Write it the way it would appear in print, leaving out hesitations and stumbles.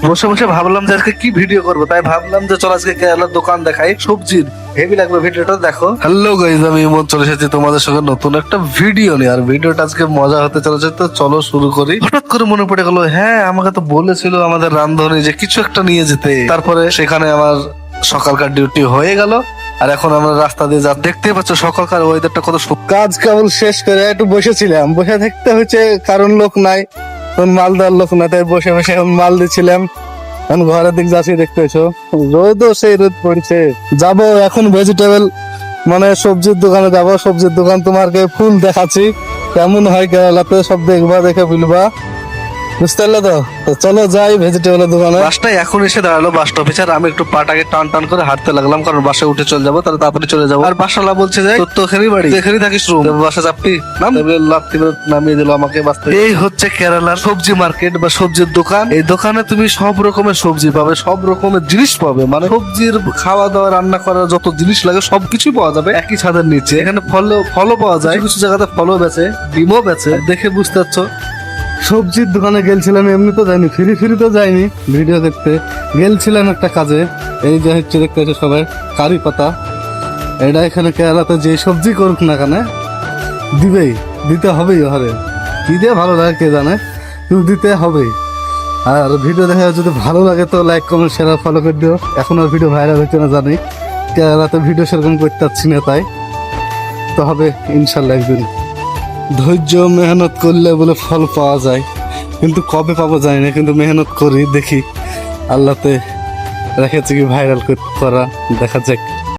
বসে বসে ভাবলাম যে আজকে কি ভিডিও করবো, তাই ভাবলাম যে চল আজকে কেরালার দোকান দেখাই সবজির। হেভি লাগবে ভিডিওটা, দেখো। হ্যালো গাইস, আমি ইমন চলে এসেছি তোমাদের সঙ্গে নতুন একটা ভিডিও নিয়ে। আর ভিডিওটা আজকে মজা হতে চলেছে, তো চলো শুরু করি। হঠাৎ করে মনে পড়ে গেল, হ্যাঁ আমাকে তো বলেছিল আমাদের রান্ধনী যে কিছু একটা নিয়ে যেতে। তারপরে সেখানে আমার সকালকার ডিউটি হয়ে গেল। আর এখন আমরা রাস্তা দিয়ে যা দেখতে পাচ্ছ, সকালকার ওয়েদারটা কত কাজ কেবল শেষ করে একটু বসেছিলাম, বসে থাকতে হচ্ছে কারণ লোক নাই, মালদার লোক না, তাই বসে বসে মাল দিচ্ছিলাম। এখন ঘরের দিক যাচ্ছি, দেখতে পেয়েছো রোদও সেই রোদ পড়ছে। যাবো এখন ভেজিটেবল মানে সবজির দোকানে যাবো। সবজির দোকান তোমাকে ফুল দেখাচ্ছি, কেমন হয় কেরালাতে, সব দেখবা, দেখে বুঝবা, বুঝতে পারলে তো? তো চলো যাই ভেজিটেবলের দোকানে। বাসটাই এখন এসে দাঁড়ালো, বাস স্টপেজ। আর আমি একটু পাটাকে টান টান করে হাঁটতে লাগলাম, কারণ বাসে উঠে চলে যাবো, তাহলে তাড়াতাড়ি চলে যাবো। আর বাসালা বলছে যে তোর তো এখানেই বাড়ি, এখানেই থাকিস, রুম বাসা চাপটি নাম, লাফতি নামিয়ে দিল আমাকে বাসতে। এই হচ্ছে কেরালার সবজি মার্কেট বা সবজির দোকান। এই দোকানে তুমি সব রকমের সবজি পাবে, সব রকমের জিনিস পাবে, মানে সবজির খাওয়া দাওয়া রান্না করার যত জিনিস লাগে সবকিছুই পাওয়া যাবে একই ছাদের নিচে। এখানে ফলও পাওয়া যায়, কিছু জায়গাতে ফলও বেচে, ডিমও বেচে। দেখে বুঝতে পারছো সবজির দোকানে গেলছিলাম, এমনি তো যাইনি, ফ্রি তো যাইনি, ভিডিও দেখতে গেলছিলাম একটা কাজে। এই যে হচ্ছে দেখতে হচ্ছে সবাই কারি পাতা, এটা এখানে কেরালাতে যে সবজি করুক না কেন দিতে হবেই। হরে কি দিয়ে ভালো লাগে কে জানে, কিন্তু দিতে হবেই। আর ভিডিও দেখা যদি ভালো লাগে তো লাইক কমেন্ট শেয়ার ফলো করে দিও। এখন আর ভিডিও ভাইরাল হচ্ছে না জানি, কেরালাতে ভিডিও সেরকম করতে পারছি না, তাই তো হবে ইনশাল্লাহ একদিন। ধৈর্য মেহনত করলে বলে ফল পাওয়া যায়, কিন্তু কবে পাবো জানি না, কিন্তু মেহনত করি, দেখি আল্লাহতে রেখেছে কি ভাইরাল করা, দেখা যাক।